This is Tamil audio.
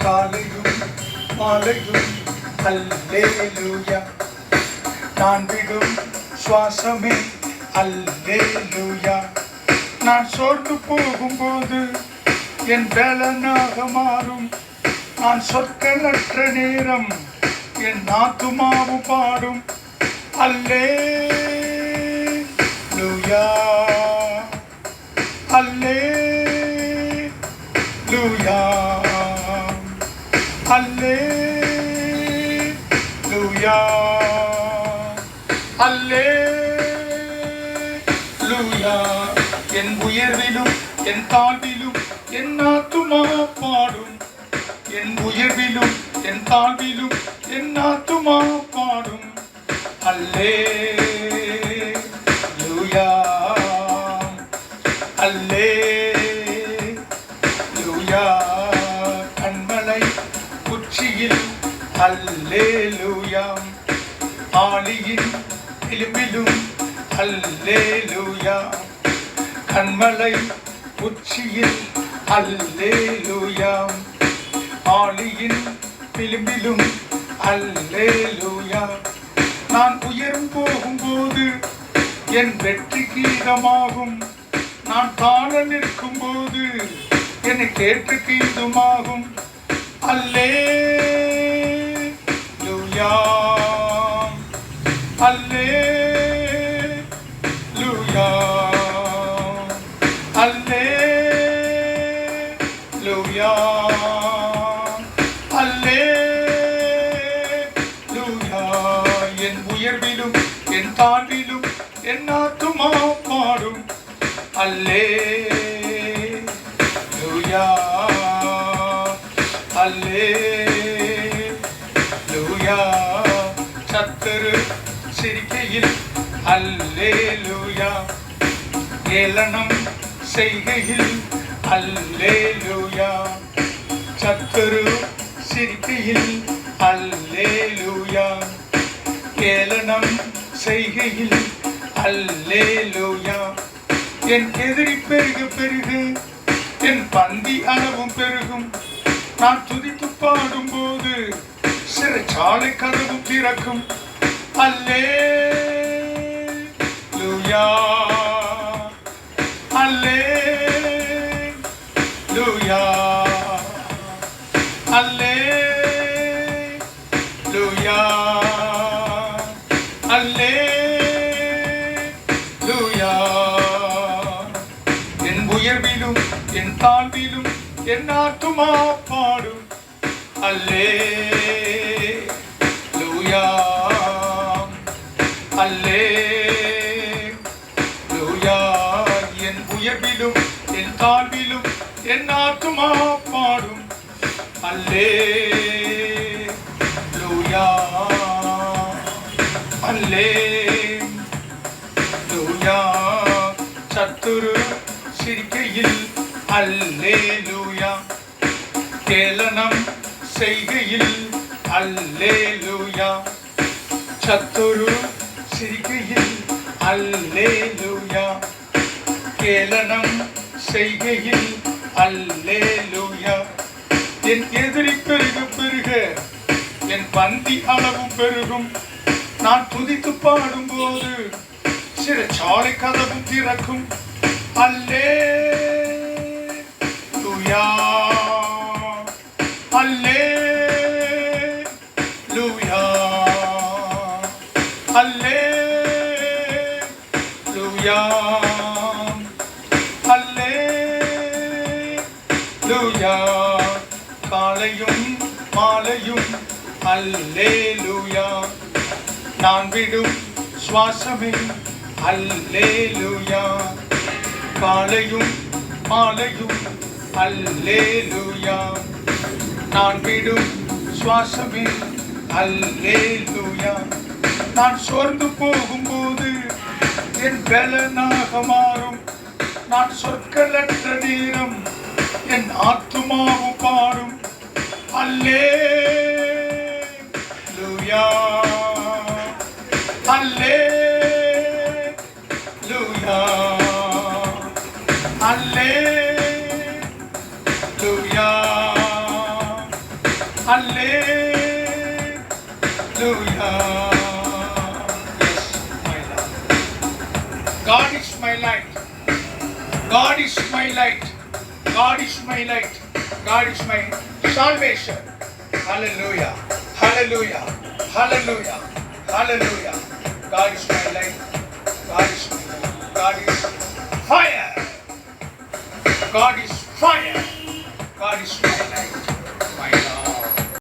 காலையும் மாலையும் அல்லேலூயா. நான் விடும் சுவாசமே அல்லேலூயா. நான் சோர்ந்து போகும்போது என் பலனாக மாறும். நான் சொற்களற்ற நேரம் என் ஆத்துமாவு பாடும் அல்லேலூயா அல்லேலூயா அல்லேலூயா அல்லேலூயா. என் உயர்விலும் என் தாழ்விலும் என் ஆத்துமா பாடும். என் உயர்விலும் என் தாழ்விலும் என் ஆத்துமா பாடும் அல்லேலூயா அல்லேலூயா. கண்மலை உச்சியில் அல்லேலூயா. ஆழியின் விளிம்பிலும் அல்லேலூயா. கண்மலை உச்சியில் அல்லேலூயா. ஆழியின் விளிம்பிலும் அல்லேலூயா. நான் உயரும் போகும்போது என் வெற்றி கீதமாகும். நான் காண நிற்கும் போது என்னை கேட்டு கீதமாகும் அல்லேலூயா அல்லேலூயா அல்லேலூயா அல்லேலூயா. என் உயர்விலும் என் தாழ்விலும் என் ஆத்துமா பாடும் அல்லேலூயா அல்லேலூயா. சத்துரு சிரிக்கையில் அல்லேலூயா. ஏளனம் செய்கையில் அல்லேலூயா. சத்துரு சிரிக்கையில் அல்லேலூயா. ஏளனம் செய்கையில் அல்லேலூயா. என் எதிரி பெருக பெருகு என் பந்தி அளவும் பெருகும். நான் துதித்து பாடும்போது சிறைச்சாலை கதவும் திறக்கும் அல்லேலூயா அல்லேலூயா அல்லேலூயா அல்லேலூயா. என் உயர்விலும் என் தாழ்விலும் என் ஆத்துமா பாடும் அல்லேலூயா அல்லேலூயா. என் உயர்விலும் என் தாழ்விலும் என் ஆத்துமா பாடும் அல்லேலூயா அல்லேலூயா. சத்துரு சிரிக்கையில் அல்லேலூயா. கேளனம் செய்கையில் அல்லேலூயா. சத்துரு சிரிக்கையில் அல்லேலூயா. கேளனம் செய்கையில் அல்லேலூயா. என் எதிரி பெருக பெருக என் பந்தி அளவும் பெருகும். நான் துதித்து பாடும்போது சிறைச்சாலை கதவும் திறக்கும் அல்லேலூயா அல்லேலூயா அல்லேலூயா அல்லேலூயா. காலையும் மாலையும் அல்லேலூயா. நான் விடும் சுவாசமே அல்லேலூயா. காலையும் மாலையும் அல்லேலூயா. நான் விடும் சுவாசமே அல்லேலூயா. நான் சோர்ந்து போகும்போது என் பலனாக மாறும். நான் சொற்களற்ற நேரம் என் ஆத்துமாவு பாடும் அல்லேலூயா அல்லேலூயா அல்லேலூயா Hallelujah. Yes, my Lord. God is my light. God is my light. God is my light. God is my salvation. Hallelujah. Hallelujah. Hallelujah. Hallelujah. God is my light. God is my light. God is fire. God is